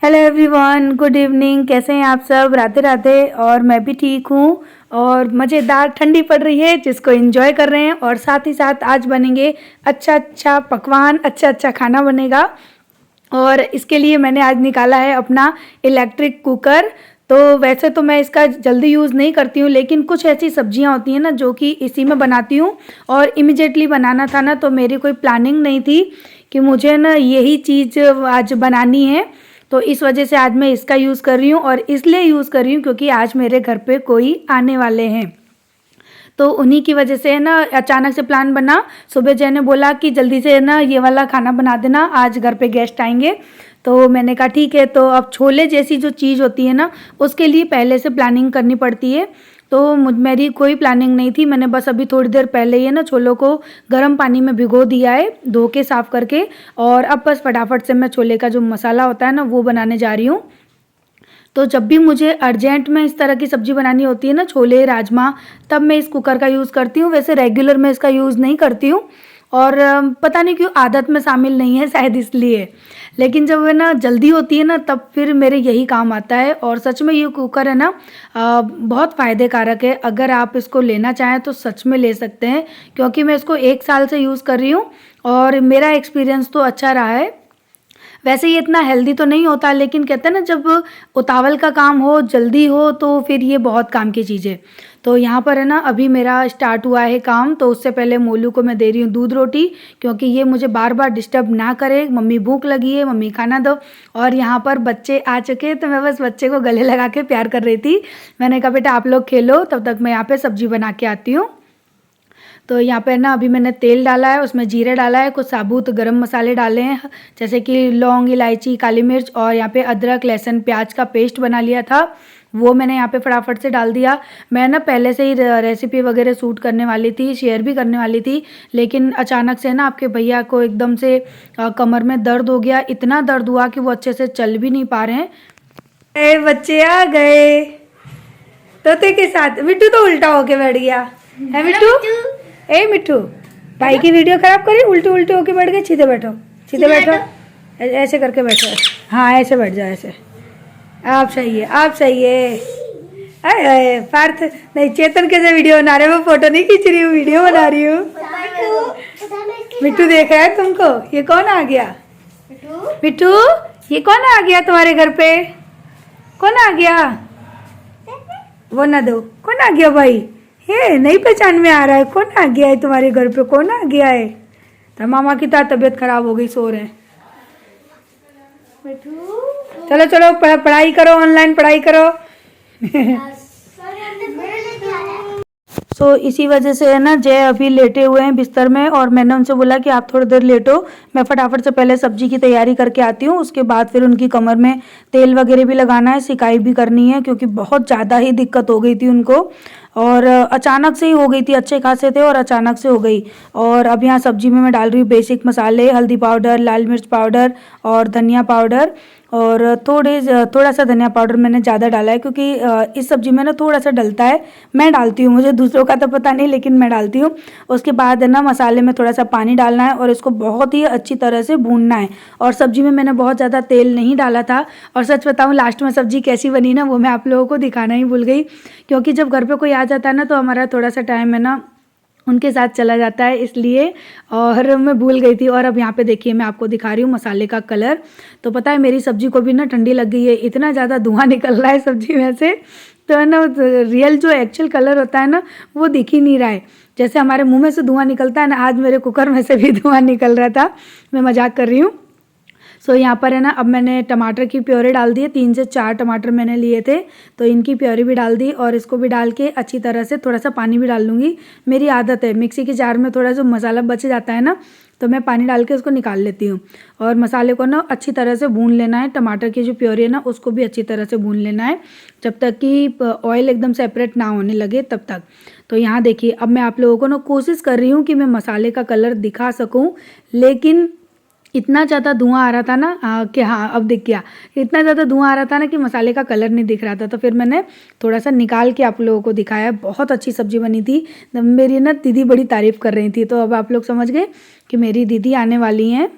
Hello everyone, good evening. कैसे हैं आप सब? राधे राधे। और मैं भी ठीक हूँ। और मज़ेदार ठंडी पड़ रही है जिसको एंजॉय कर रहे हैं। और साथ ही साथ आज बनेंगे अच्छा अच्छा पकवान, अच्छा अच्छा खाना बनेगा। और इसके लिए मैंने आज निकाला है अपना इलेक्ट्रिक कुकर। तो वैसे तो मैं इसका जल्दी यूज़ नहीं करती हूँ, लेकिन कुछ ऐसी सब्जियाँ होती हैं ना जो कि इसी में बनाती हूँ। और इमिजिएटली बनाना था ना, तो मेरी कोई प्लानिंग नहीं थी कि मुझे ना यही चीज़ आज बनानी है। तो इस वजह से आज मैं इसका यूज़ कर रही हूँ। और इसलिए यूज़ कर रही हूँ क्योंकि आज मेरे घर पे कोई आने वाले हैं। तो उन्हीं की वजह से है ना, अचानक से प्लान बना। सुबह जय ने बोला कि जल्दी से है ना ये वाला खाना बना देना, आज घर पे गेस्ट आएंगे। तो मैंने कहा ठीक है। तो अब छोले जैसी जो चीज़ होती है ना, उसके लिए पहले से प्लानिंग करनी पड़ती है। तो मेरी कोई प्लानिंग नहीं थी। मैंने बस अभी थोड़ी देर पहले ही है ना छोलों को गर्म पानी में भिगो दिया है, धो के साफ़ करके। और अब बस फटाफट से मैं छोले का जो मसाला होता है ना, वो बनाने जा रही हूँ। तो जब भी मुझे अर्जेंट में इस तरह की सब्ज़ी बनानी होती है ना, छोले राजमा, तब मैं इस कुकर का यूज़ करती हूँ। वैसे रेगुलर मैं इसका यूज़ नहीं करती हूँ। और पता नहीं क्यों आदत में शामिल नहीं है, शायद इसलिए। लेकिन जब है ना जल्दी होती है ना, तब फिर मेरे यही काम आता है। और सच में ये कुकर है ना बहुत फ़ायदे कारक है। अगर आप इसको लेना चाहें तो सच में ले सकते हैं, क्योंकि मैं इसको 1 साल से यूज़ कर रही हूँ और मेरा एक्सपीरियंस तो अच्छा रहा है। वैसे ये इतना हेल्दी तो नहीं होता, लेकिन कहते हैं ना जब उतावल का काम हो, जल्दी हो, तो फिर ये बहुत काम की चीज़ है। तो यहाँ पर है ना अभी मेरा स्टार्ट हुआ है काम। तो उससे पहले मोलू को मैं दे रही हूँ दूध रोटी, क्योंकि ये मुझे बार बार डिस्टर्ब ना करे। मम्मी भूख लगी है, मम्मी खाना दो। और यहाँ पर बच्चे आ चुके, तो मैं बस बच्चे को गले लगा के प्यार कर रही थी। मैंने कहा बेटा आप लोग खेलो, तब तक मैं यहाँ पे सब्जी बना के आती हूँ। तो यहाँ पे ना अभी मैंने तेल डाला है, उसमें जीरे डाला है, कुछ साबुत गरम मसाले डाले हैं, जैसे कि लौंग, इलायची, काली मिर्च। और यहाँ पे अदरक लहसुन प्याज का पेस्ट बना लिया था, वो मैंने यहाँ पे फटाफट से डाल दिया। मैं ना पहले से ही रेसिपी वगैरह शूट करने वाली थी, शेयर भी करने वाली थी, लेकिन अचानक से ना आपके भैया को एकदम से कमर में दर्द हो गया। इतना दर्द हुआ कि वो अच्छे से चल भी नहीं पा रहे हैं। अरे बच्चे आ गए तोते के साथ। मिट्टू तो उल्टा होके बैठ गया है। मिट्टू, ए मिट्टू, भाई की वीडियो खराब करी। उल्टे उल्टे होके बैठ गए। सीधे बैठो, सीधे बैठो, ऐसे करके बैठो। हाँ ऐसे बैठ जाओ, ऐसे। आप सही है, आप सही है। अरे पार्थ नहीं, चेतन कैसे वीडियो बना रहे हो? मैं फोटो नहीं खींच रही हूँ, वीडियो बना रही हूँ। मिट्टू देख रहा है तुमको? ये कौन आ गया? मिट्टू, ये कौन आ गया तुम्हारे घर पे? कौन आ गया? वो ना दो। कौन आ गया भाई? ये नहीं पहचान में आ रहा है। कौन आ गया है तुम्हारे घर पे? कौन आ गया है? तो मामा की तबीयत खराब हो गई, सो रहे हैं। चलो चलो पढ़ाई करो, ऑनलाइन पढ़ाई करो। इसी वजह से है ना जय अभी लेटे हुए हैं बिस्तर में। और मैंने उनसे बोला कि आप थोड़ी देर लेटो, मैं फटाफट से पहले सब्जी की तैयारी करके आती हूँ। उसके बाद फिर उनकी कमर में तेल वगैरह भी लगाना है, सिकाई भी करनी है, क्योंकि बहुत ज़्यादा ही दिक्कत हो गई थी उनको। और अचानक से ही हो गई थी, अच्छे खासे थे और अचानक से हो गई। और अब यहाँ सब्जी में मैं डाल रही हूँ बेसिक मसाले, हल्दी पाउडर, लाल मिर्च पाउडर और धनिया पाउडर। और थोड़ा सा धनिया पाउडर मैंने ज़्यादा डाला है, क्योंकि इस सब्ज़ी में ना थोड़ा सा डलता है। मैं डालती हूँ, मुझे दूसरों का तो पता नहीं, लेकिन मैं डालती हूँ। उसके बाद है ना मसाले में थोड़ा सा पानी डालना है और इसको बहुत ही अच्छी तरह से भूनना है। और सब्ज़ी में मैंने बहुत ज़्यादा तेल नहीं डाला था। और सच बताऊँ, लास्ट में सब्ज़ी कैसी बनी ना, वो मैं आप लोगों को दिखाना ही भूल गई, क्योंकि जब घर पर कोई आ जाता है ना, तो हमारा थोड़ा सा टाइम है ना उनके साथ चला जाता है, इसलिए। और मैं भूल गई थी। और अब यहाँ पे देखिए मैं आपको दिखा रही हूँ मसाले का कलर। तो पता है मेरी सब्जी को भी ना ठंडी लग गई है, इतना ज़्यादा धुआं निकल रहा है सब्जी में से। तो है ना रियल जो एक्चुअल कलर होता है ना, वो दिख ही नहीं रहा है। जैसे हमारे मुँह में से धुआं निकलता है ना, आज मेरे कुकर में से भी धुआं निकल रहा था। मैं मजाक कर रही हूँ। यहाँ पर है ना अब मैंने टमाटर की प्योरी डाल दी है। 3 से 4 टमाटर मैंने लिए थे, तो इनकी प्योरी भी डाल दी। और इसको भी डाल के अच्छी तरह से थोड़ा सा पानी भी डाल लूँगी। मेरी आदत है, मिक्सी के जार में थोड़ा सा मसाला बच जाता है ना, तो मैं पानी डाल के उसको निकाल लेती हूँ। और मसाले को ना अच्छी तरह से भून लेना है। टमाटर की जो प्योरी है ना, उसको भी अच्छी तरह से भून लेना है, जब तक कि ऑयल एकदम सेपरेट ना होने लगे तब तक। तो यहाँ देखिए अब मैं आप लोगों को ना कोशिश कर रही हूँ कि मैं मसाले का कलर दिखा सकूँ, लेकिन इतना ज़्यादा धुआं आ रहा था ना कि हाँ अब दिख गया। इतना ज़्यादा धुआं आ रहा था ना कि मसाले का कलर नहीं दिख रहा था। तो फिर मैंने थोड़ा सा निकाल के आप लोगों को दिखाया। बहुत अच्छी सब्ज़ी बनी थी। मेरी ना दीदी बड़ी तारीफ़ कर रही थी। तो अब आप लोग समझ गए कि मेरी दीदी आने वाली हैं।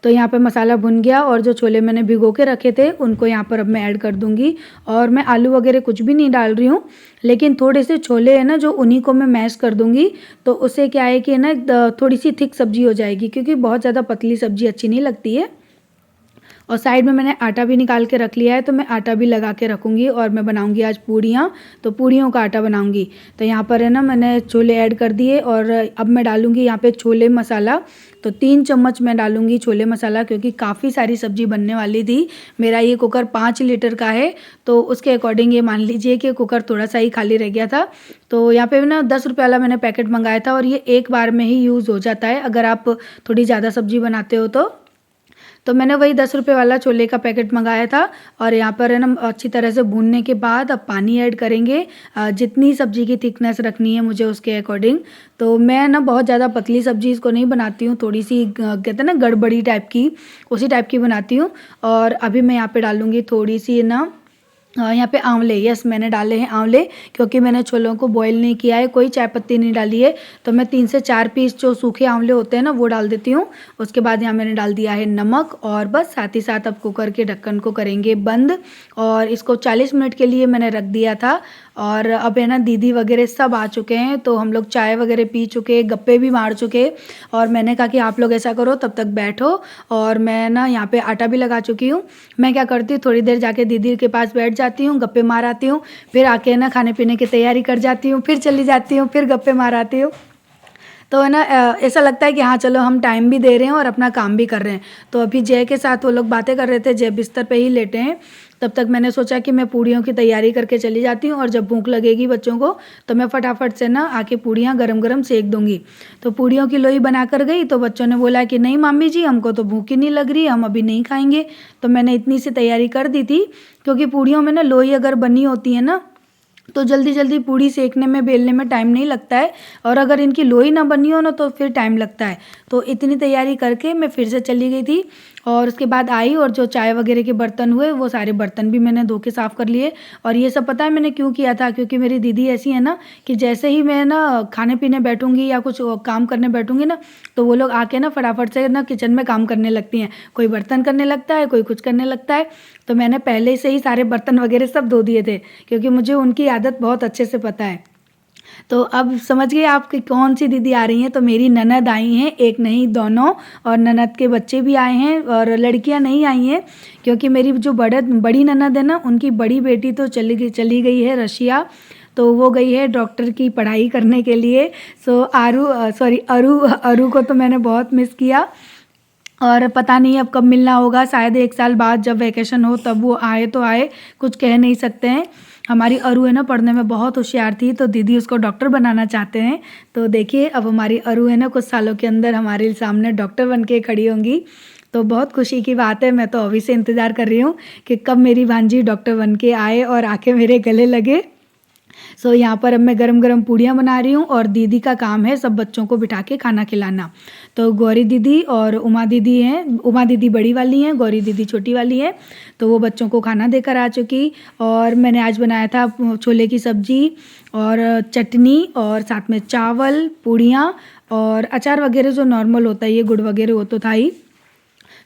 तो यहाँ पे मसाला भुन गया और जो छोले मैंने भिगो के रखे थे उनको यहाँ पर अब मैं ऐड कर दूँगी। और मैं आलू वगैरह कुछ भी नहीं डाल रही हूँ, लेकिन थोड़े से छोले है ना जो उन्हीं को मैं मैश कर दूँगी। तो उससे क्या है कि ना थोड़ी सी थिक सब्जी हो जाएगी, क्योंकि बहुत ज़्यादा पतली सब्जी अच्छी नहीं लगती है। और साइड में मैंने आटा भी निकाल के रख लिया है, तो मैं आटा भी लगा के रखूँगी और मैं बनाऊँगी आज पूड़ियाँ। तो पूड़ियों का आटा बनाऊँगी। तो यहाँ पर है ना मैंने छोले ऐड कर दिए और अब मैं डालूँगी यहाँ पे छोले मसाला। तो 3 चम्मच मैं डालूँगी छोले मसाला, क्योंकि काफ़ी सारी सब्ज़ी बनने वाली थी। मेरा ये कुकर 5 लीटर का है, तो उसके अकॉर्डिंग ये मान लीजिए कि कुकर थोड़ा सा ही खाली रह गया था। तो यहाँ पे ना 10 रुपये वाला मैंने पैकेट मंगाया था और ये एक बार में ही यूज़ हो जाता है अगर आप थोड़ी ज़्यादा सब्ज़ी बनाते हो तो मैंने वही 10 रुपये वाला छोले का पैकेट मंगाया था। और यहाँ पर है ना अच्छी तरह से भूनने के बाद अब पानी ऐड करेंगे, जितनी सब्ज़ी की थिकनेस रखनी है मुझे उसके अकॉर्डिंग। तो मैं ना बहुत ज़्यादा पतली सब्ज़ी इसको नहीं बनाती हूँ, थोड़ी सी कहते हैं ना गड़बड़ी टाइप की, उसी टाइप की बनाती हूँ। और अभी मैं यहाँ पे डालूँगी थोड़ी सी ना यहाँ पे आंवले, यस मैंने डाले हैं आंवले, क्योंकि मैंने छोलों को बॉईल नहीं किया है, कोई चाय पत्ती नहीं डाली है। तो मैं 3 से 4 पीस जो सूखे आंवले होते हैं ना वो डाल देती हूँ। उसके बाद यहाँ मैंने डाल दिया है नमक और बस साथ ही साथ अब कुकर के ढक्कन को करेंगे बंद। और इसको 40 मिनट के लिए मैंने रख दिया था। और अब है ना दीदी वगैरह सब आ चुके हैं, तो हम लोग चाय वगैरह पी चुके, गप्पे भी मार चुके। और मैंने कहा कि आप लोग ऐसा करो तब तक बैठो, और मैं ना यहाँ पे आटा भी लगा चुकी हूँ। मैं क्या करती हूँ थोड़ी देर जाके दीदी के पास बैठ जाती हूँ, गप्पे मार आती हूँ, फिर आके ना खाने पीने की तैयारी कर जाती हूँ, फिर चली जाती हूँ, फिर गप्पे मार आती हूँ। तो है ना ऐसा लगता है कि हाँ चलो हम टाइम भी दे रहे हैं और अपना काम भी कर रहे हैं। तो अभी जय के साथ वो लोग बातें कर रहे थे, जय बिस्तर पे ही लेटे हैं। तब तक मैंने सोचा कि मैं पूड़ियों की तैयारी करके चली जाती हूँ, और जब भूख लगेगी बच्चों को तो मैं फटाफट से ना आके पूड़ियाँ गरम गरम सेक दूँगी। तो पूड़ियों की लोई बना कर गई तो बच्चों ने बोला कि नहीं मामी जी हमको तो भूख ही नहीं लग रही, हम अभी नहीं खाएंगे। तो मैंने इतनी सी तैयारी कर दी थी, क्योंकि पूड़ियों में ना लोई अगर बनी होती है ना तो जल्दी जल्दी पूड़ी सेकने में बेलने में टाइम नहीं लगता है, और अगर इनकी लोई ना बनी हो ना तो फिर टाइम लगता है। तो इतनी तैयारी करके मैं फिर से चली गई थी। और उसके बाद आई और जो चाय वगैरह के बर्तन हुए वो सारे बर्तन भी मैंने धो के साफ़ कर लिए। और ये सब पता है मैंने क्यों किया था, क्योंकि मेरी दीदी ऐसी है ना कि जैसे ही मैं ना खाने पीने बैठूंगी या कुछ काम करने बैठूंगी ना तो वो लोग आके ना फटाफट से ना किचन में काम करने लगती हैं। कोई बर्तन करने लगता है, कोई कुछ करने लगता है। तो मैंने पहले से ही सारे बर्तन वगैरह सब धो दिए थे, क्योंकि मुझे उनकी आदत बहुत अच्छे से पता है। तो अब समझ गए आप कि कौन सी दीदी आ रही हैं। तो मेरी ननद आई हैं, एक नहीं दोनों, और ननद के बच्चे भी आए हैं, और लड़कियां नहीं आई हैं क्योंकि मेरी जो बड़ी ननद है ना उनकी बड़ी बेटी तो चली गई है रशिया। तो वो गई है डॉक्टर की पढ़ाई करने के लिए। सो अरू को तो मैंने बहुत मिस किया, और पता नहीं अब कब मिलना होगा, शायद 1 साल बाद जब वैकेशन हो तब वो आए तो आए, कुछ कह नहीं सकते हैं। हमारी अरू है ना पढ़ने में बहुत होशियार थी, तो दीदी उसको डॉक्टर बनाना चाहते हैं। तो देखिए अब हमारी अरू है ना कुछ सालों के अंदर हमारे सामने डॉक्टर बन के खड़ी होंगी। तो बहुत खुशी की बात है। मैं तो अभी से इंतज़ार कर रही हूँ कि कब मेरी भांजी डॉक्टर बन के आए और आके मेरे गले लगे। सो यहाँ पर अब मैं गरम गरम पूड़ियाँ बना रही हूँ, और दीदी का काम है सब बच्चों को बिठा के खाना खिलाना। तो गौरी दीदी और उमा दीदी हैं, उमा दीदी बड़ी वाली हैं, गौरी दीदी छोटी वाली है। तो वो बच्चों को खाना देकर आ चुकी। और मैंने आज बनाया था छोले की सब्ज़ी और चटनी, और साथ में चावल, पूड़ियाँ और अचार वगैरह जो नॉर्मल होता है, ये गुड़ वगैरह वो तो था ही।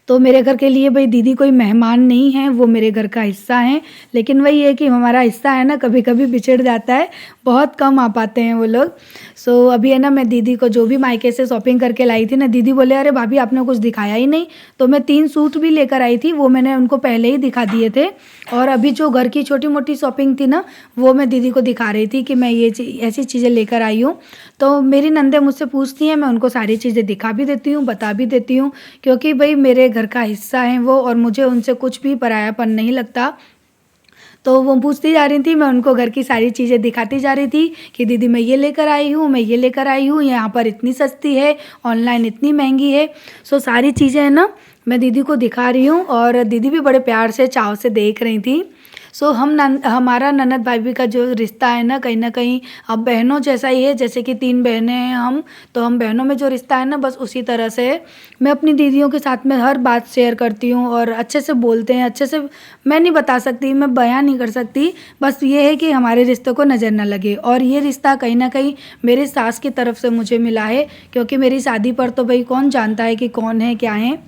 तो मेरे घर के लिए भाई दीदी कोई मेहमान नहीं है, वो मेरे घर का हिस्सा हैं। लेकिन वही है कि हमारा हिस्सा है ना कभी कभी बिछड़ जाता है, बहुत कम आ पाते हैं वो लोग। सो अभी है ना मैं दीदी को जो भी मायके से शॉपिंग करके लाई थी ना, दीदी बोले अरे भाभी आपने कुछ दिखाया ही नहीं। तो मैं 3 सूट भी लेकर आई थी, वो मैंने उनको पहले ही दिखा दिए थे। और अभी जो घर की छोटी मोटी शॉपिंग थी ना वो मैं दीदी को दिखा रही थी कि मैं ये ऐसी चीज़ें लेकर आई हूँ। तो मेरी नंदे मुझसे पूछती हैं, मैं उनको सारी चीज़ें दिखा भी देती हूँ, बता भी देती हूँ, क्योंकि भाई मेरे घर का हिस्सा है वो, और मुझे उनसे कुछ भी परायापन नहीं लगता। तो वो पूछती जा रही थी, मैं उनको घर की सारी चीज़ें दिखाती जा रही थी कि दीदी मैं ये लेकर आई हूँ, मैं ये लेकर आई हूँ, यहाँ पर इतनी सस्ती है, ऑनलाइन इतनी महंगी है। सो सारी चीज़ें है ना मैं दीदी को दिखा रही हूँ, और दीदी भी बड़े प्यार से चाव से देख रही थी। सो हमारा ननद भाभी का जो रिश्ता है ना कहीं अब बहनों जैसा ही है। जैसे कि 3 बहनें हैं हम, तो हम बहनों में जो रिश्ता है ना बस उसी तरह से है। मैं अपनी दीदियों के साथ में हर बात शेयर करती हूँ, और अच्छे से बोलते हैं, अच्छे से मैं नहीं बता सकती, मैं बयान नहीं कर सकती। बस ये है कि हमारे रिश्ते को नज़र ना लगे। और ये रिश्ता कहीं ना कहीं मेरे सास की तरफ से मुझे मिला है, क्योंकि मेरी शादी पर तो भाई कौन जानता है कि कौन है क्या है।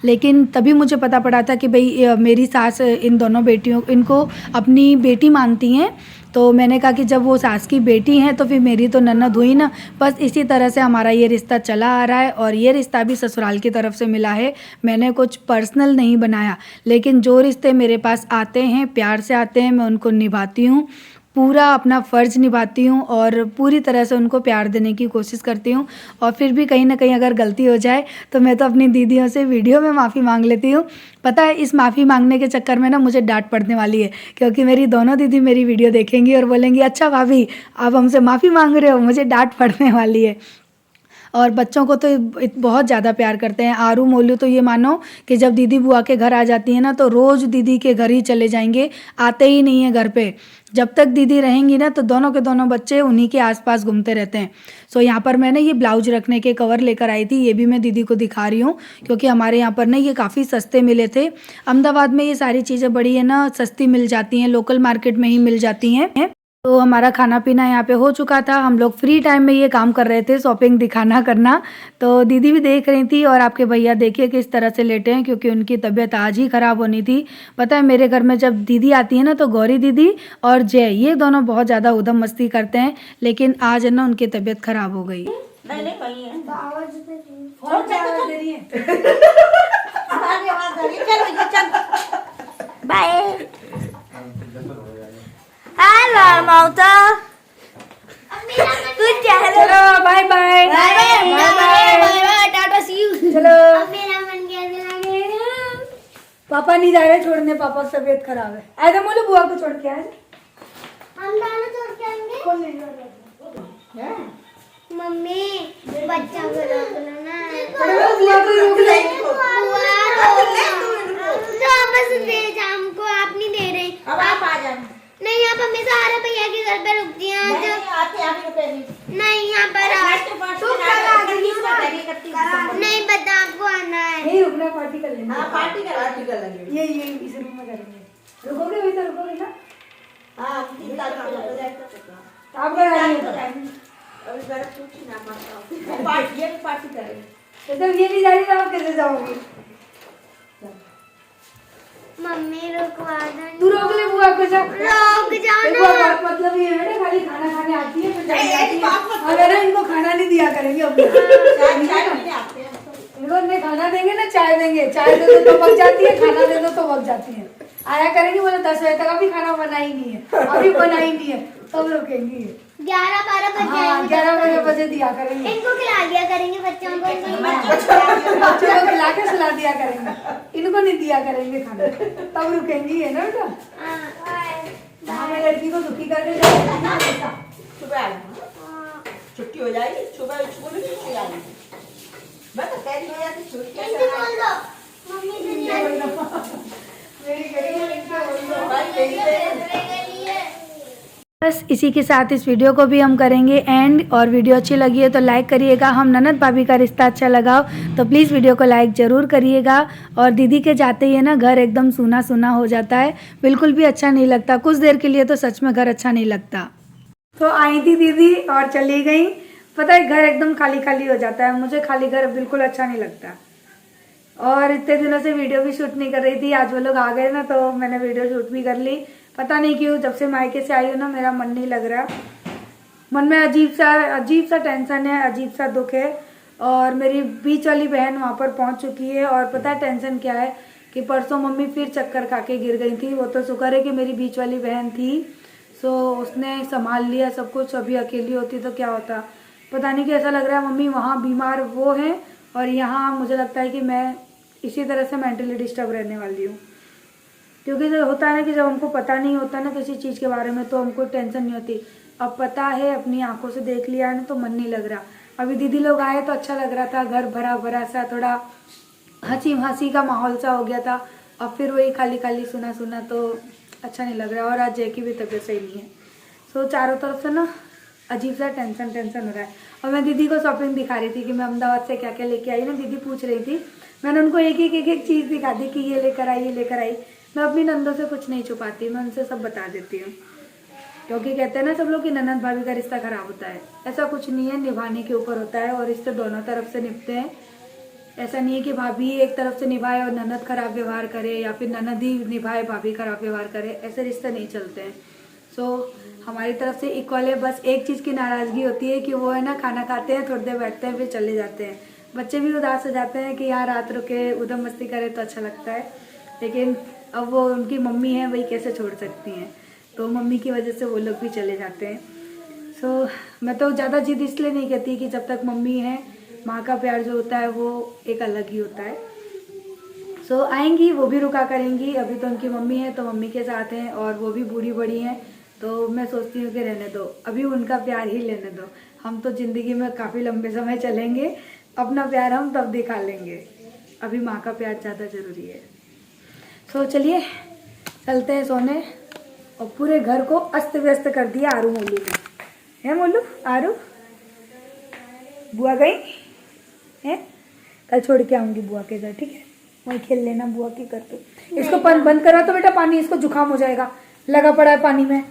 लेकिन तभी मुझे पता पड़ा था कि भाई मेरी सास इन दोनों बेटियों इनको अपनी बेटी मानती हैं। तो मैंने कहा कि जब वो सास की बेटी हैं तो फिर मेरी तो ननद हुई ना। बस इसी तरह से हमारा ये रिश्ता चला आ रहा है और ये रिश्ता भी ससुराल की तरफ से मिला है। मैंने कुछ पर्सनल नहीं बनाया, लेकिन जो रिश्ते मेरे पास आते हैं प्यार से आते हैं, मैं उनको निभाती हूँ, पूरा अपना फ़र्ज़ निभाती हूँ और पूरी तरह से उनको प्यार देने की कोशिश करती हूँ। और फिर भी कहीं ना कहीं अगर गलती हो जाए तो मैं तो अपनी दीदियों से वीडियो में माफ़ी मांग लेती हूँ। पता है इस माफ़ी मांगने के चक्कर में ना मुझे डांट पड़ने वाली है, क्योंकि मेरी दोनों दीदी मेरी वीडियो देखेंगी और बोलेंगी अच्छा भाभी आप हमसे माफ़ी मांग रहे हो, मुझे डांट पड़ने वाली है। और बच्चों को तो बहुत ज़्यादा प्यार करते हैं। आरू मोलू तो ये मानो कि जब दीदी बुआ के घर आ जाती है ना तो रोज़ दीदी के घर ही चले जाएंगे, आते ही नहीं है घर पे। जब तक दीदी रहेंगी ना तो दोनों के दोनों बच्चे उन्हीं के आसपास घूमते रहते हैं। सो यहाँ पर मैंने ये ब्लाउज रखने के कवर लेकर आई थी, ये भी मैं दीदी को दिखा रही हूँ क्योंकि हमारे यहाँ पर ना ये काफ़ी सस्ते मिले थे। अहमदाबाद में ये सारी चीज़ें बड़ी है ना सस्ती मिल जाती हैं, लोकल मार्केट में ही मिल जाती हैं। तो हमारा खाना पीना यहाँ पे हो चुका था, हम लोग फ्री टाइम में ये काम कर रहे थे, शॉपिंग दिखाना करना। तो दीदी भी देख रही थी और आपके भैया देखिए किस तरह से लेटे हैं, क्योंकि उनकी तबीयत आज ही ख़राब होनी थी। पता है मेरे घर में जब दीदी आती है ना तो गौरी दीदी और जय ये दोनों बहुत ज़्यादा उधम मस्ती करते हैं, लेकिन आज है ना उनकी तबीयत ख़राब हो गई। नहीं नहीं वही है। बाय। हेलो मौता। चलो bye bye bye tata see you. चलो। अब मेरा मन कैसे लगेगा? पापा नहीं जा रहे छोड़ने, पापा की तबीयत खराब है। आए तो बोलो बुआ को छोड़ के आए। हम दोनों छोड़ के आएंगे। कौन ले जाएगा? मम्मी बच्चा को रोक लो ना। चलो बुआ को रोक ले। तो बस दे हमको, आप नहीं दे रहे। अब आप आ जाना। नहीं आप हमेशा आ रहे भैया के घर पे रुकती हैं। नहीं यहाँ पर नहीं बता आपको आना है। नहीं रुकना, पार्टी कर लेंगे। हाँ पार्टी कर लेंगे। ये इस रूम में करेंगे। रुकोगे वही तो रुकोगे ना। हाँ 3 तारीख को हो जाएगा। आप घर आ अभी जरा पूछ ना मत पार्टी, ये पार्टी करेंगे। तो ये नहीं जा रही तो आप कैसे जाओगे? मम्मी रुकवा दो। तू रोक ले बुआ को, जा रोक जाओ देखो ना। बात मतलब ये है ना, खाली खाना खाने आती है फिर चली जाती है। अगर इनको खाना नहीं दिया करेंगे अपने इनको नहीं खाना देंगे ना चाय देंगे, चाय दे दो तो वक्त जाती है, खाना दे दो तो वक्त जाती है। आया करेंगे बोले 10 बजे तक, अभी खाना बना ही नहीं है, अभी बना ही नहीं है, तब रुकेंगी। 11-12 बजे। हाँ 11 बजे दिया करेंगे। इनको खिला दिया करेंगे बच्चों को। बच्चों को खिला के सुला दिया करेंगे, इनको नहीं दिया करेंगे खाना, तब रुकेंगी है ना बेटा। हमें लड़की को दुखी करके सुबह आ जाना, छुट्टी हो जाएगी। सुबह स्कूल में छुट्टी आ जाएगी, बस तैयारी हो जाती छुट्टी। इनको बोल दो मम्मी बस इसी के साथ इस वीडियो को भी हम करेंगे एंड। और वीडियो अच्छी लगी है तो लाइक करिएगा। हम ननद भाभी का रिश्ता अच्छा लगा तो प्लीज़ वीडियो को लाइक ज़रूर करिएगा। और दीदी के जाते ही है ना घर एकदम सूना सूना हो जाता है, बिल्कुल भी अच्छा नहीं लगता। कुछ देर के लिए तो सच में घर अच्छा नहीं लगता। तो आई थी दीदी और चली गई। पता है घर एकदम खाली खाली हो जाता है, मुझे खाली घर बिल्कुल अच्छा नहीं लगता। और इतने दिनों से वीडियो भी शूट नहीं कर रही थी, आज वो लोग आ गए ना तो मैंने वीडियो शूट भी कर ली। पता नहीं क्यों जब से मायके से आई हूँ ना मेरा मन नहीं लग रहा, मन में अजीब सा टेंशन है, अजीब सा दुख है। और मेरी बीच वाली बहन वहाँ पर पहुँच चुकी है और पता है टेंशन क्या है कि परसों मम्मी फिर चक्कर खा के गिर गई थी। वो तो शुक्र है कि मेरी बीच वाली बहन थी, सो उसने संभाल लिया सब कुछ। अभी अकेली होती तो क्या होता पता नहीं। कैसा लग रहा है मम्मी वहाँ बीमार वो हैं और यहाँ मुझे लगता है कि मैं इसी तरह से मेंटली डिस्टर्ब रहने वाली हूँ। क्योंकि जो होता है ना कि जब हमको पता नहीं होता ना किसी चीज़ के बारे में तो हमको टेंशन नहीं होती। अब पता है, अपनी आंखों से देख लिया है ना तो मन नहीं लग रहा। अभी दीदी लोग आए तो अच्छा लग रहा था, घर भरा भरा सा, थोड़ा हंसी का माहौल सा हो गया था। अब फिर वही खाली खाली सुना सुना तो अच्छा नहीं लग रहा। और आज जय की भी तबीयत सही नहीं है, सो चारों तरफ से ना अजीब सा टेंशन हो रहा है। और मैं दीदी को शॉपिंग दिखा रही थी कि मैं अहमदाबाद से क्या क्या लेके आई ना। दीदी पूछ रही थी, मैंने उनको एक एक चीज़ दिखा दी कि ये लेकर आई, ये लेकर आई। मैं अपनी नंदों से कुछ नहीं छुपाती, मैं उनसे सब बता देती हूँ। क्योंकि कहते हैं ना सब लोग कि ननद भाभी का रिश्ता खराब होता है, ऐसा कुछ नहीं है, निभाने के ऊपर होता है और रिश्ते दोनों तरफ से निभते हैं। ऐसा नहीं है कि भाभी एक तरफ से निभाए और ननद खराब व्यवहार करे, या फिर ननद ही निभाए भाभी खराब व्यवहार करे, ऐसे रिश्ते नहीं चलते हैं। सो हमारी तरफ से इक्वल है। बस एक चीज़ की नाराज़गी होती है कि वो है ना, खाना खाते हैं, थोड़ी देर बैठते हैं, फिर चले जाते हैं। बच्चे भी उदास हो जाते हैं कि यार रात रुके, उधम मस्ती करे तो अच्छा लगता है, लेकिन अब वो उनकी मम्मी है, वही कैसे छोड़ सकती हैं, तो मम्मी की वजह से वो लोग भी चले जाते हैं। सो मैं तो ज़्यादा जिद इसलिए नहीं कहती कि जब तक मम्मी है, माँ का प्यार जो होता है वो एक अलग ही होता है। सो आएंगी, वो भी रुका करेंगी। अभी तो उनकी मम्मी है तो मम्मी के साथ हैं, और वो भी बूढ़ी बड़ी हैं, तो मैं सोचती हूँ कि रहने दो, अभी उनका प्यार ही लेने दो। हम तो ज़िंदगी में काफ़ी लंबे समय चलेंगे, अपना प्यार हम तब दिखा लेंगे, अभी माँ का प्यार ज़्यादा ज़रूरी है। सो चलिए चलते हैं सोने। और पूरे घर को अस्त व्यस्त कर दिया आरू मोलू ने, है मोलू? आरू बुआ गई है, कल छोड़ के आऊँगी बुआ के घर, ठीक है? वहीं खेल लेना बुआ के घर पे। इसको बंद करो तो बेटा पानी, इसको जुकाम हो जाएगा, लगा पड़ा है पानी में।